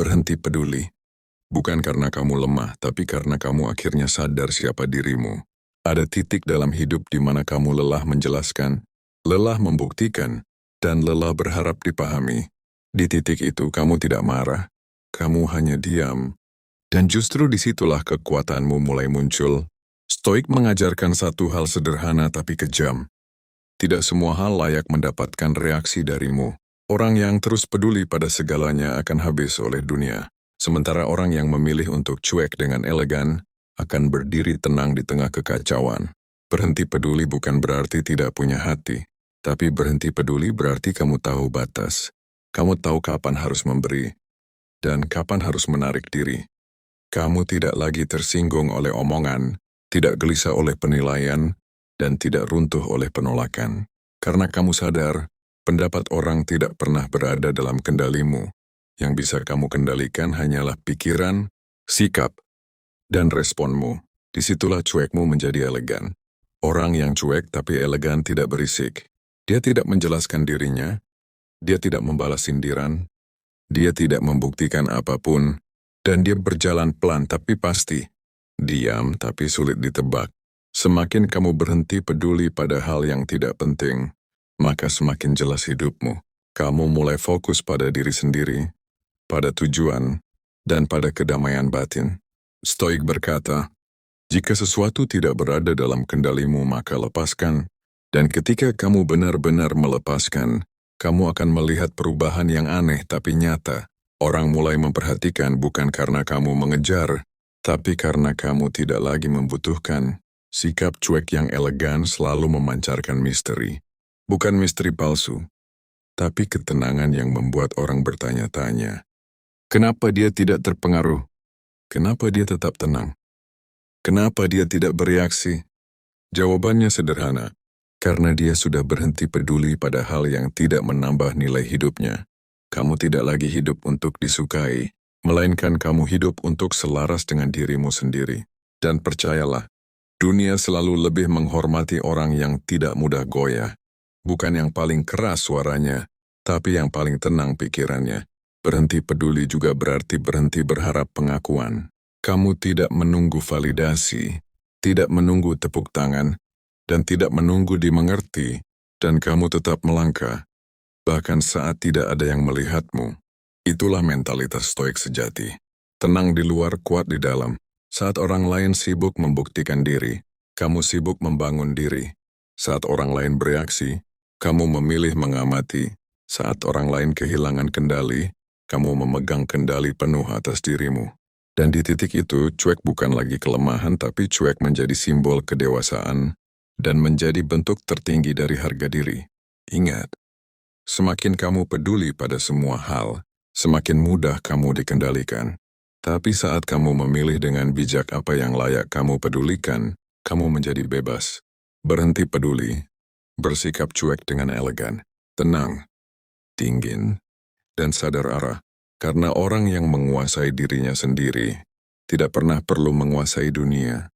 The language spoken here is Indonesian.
Berhenti peduli. Bukan karena kamu lemah, tapi karena kamu akhirnya sadar siapa dirimu. Ada titik dalam hidup di mana kamu lelah menjelaskan, lelah membuktikan, dan lelah berharap dipahami. Di titik itu kamu tidak marah, kamu hanya diam. Dan justru disitulah kekuatanmu mulai muncul. Stoik mengajarkan satu hal sederhana tapi kejam. Tidak semua hal layak mendapatkan reaksi darimu. Orang yang terus peduli pada segalanya akan habis oleh dunia. Sementara orang yang memilih untuk cuek dengan elegan, akan berdiri tenang di tengah kekacauan. Berhenti peduli bukan berarti tidak punya hati. Tapi berhenti peduli berarti kamu tahu batas. Kamu tahu kapan harus memberi, dan kapan harus menarik diri. Kamu tidak lagi tersinggung oleh omongan, tidak gelisah oleh penilaian, dan tidak runtuh oleh penolakan. Karena kamu sadar, pendapat orang tidak pernah berada dalam kendalimu. Yang bisa kamu kendalikan hanyalah pikiran, sikap, dan responmu. Disitulah cuekmu menjadi elegan. Orang yang cuek tapi elegan tidak berisik. Dia tidak menjelaskan dirinya, dia tidak membalas sindiran, dia tidak membuktikan apapun, dan dia berjalan pelan tapi pasti. Diam tapi sulit ditebak. Semakin kamu berhenti peduli pada hal yang tidak penting, maka semakin jelas hidupmu. Kamu mulai fokus pada diri sendiri, pada tujuan, dan pada kedamaian batin. Stoik berkata, jika sesuatu tidak berada dalam kendalimu maka lepaskan, dan ketika kamu benar-benar melepaskan, kamu akan melihat perubahan yang aneh tapi nyata. Orang mulai memperhatikan bukan karena kamu mengejar, tapi karena kamu tidak lagi membutuhkan. Sikap cuek yang elegan selalu memancarkan misteri. Bukan misteri palsu, tapi ketenangan yang membuat orang bertanya-tanya. Kenapa dia tidak terpengaruh? Kenapa dia tetap tenang? Kenapa dia tidak bereaksi? Jawabannya sederhana. Karena dia sudah berhenti peduli pada hal yang tidak menambah nilai hidupnya. Kamu tidak lagi hidup untuk disukai, melainkan kamu hidup untuk selaras dengan dirimu sendiri. Dan percayalah, dunia selalu lebih menghormati orang yang tidak mudah goyah. Bukan yang paling keras suaranya, tapi yang paling tenang pikirannya. Berhenti peduli juga berarti berhenti berharap pengakuan. Kamu tidak menunggu validasi, tidak menunggu tepuk tangan, dan tidak menunggu dimengerti, dan kamu tetap melangkah, bahkan saat tidak ada yang melihatmu. Itulah mentalitas stoik sejati. Tenang di luar, kuat di dalam. Saat orang lain sibuk membuktikan diri, kamu sibuk membangun diri. Saat orang lain bereaksi, kamu memilih mengamati. Saat orang lain kehilangan kendali, kamu memegang kendali penuh atas dirimu. Dan di titik itu, cuek bukan lagi kelemahan, tapi cuek menjadi simbol kedewasaan, dan menjadi bentuk tertinggi dari harga diri. Ingat, semakin kamu peduli pada semua hal, semakin mudah kamu dikendalikan. Tapi saat kamu memilih dengan bijak apa yang layak kamu pedulikan, kamu menjadi bebas. Berhenti peduli, bersikap cuek dengan elegan, tenang, dingin, dan sadar arah. Karena orang yang menguasai dirinya sendiri, tidak pernah perlu menguasai dunia.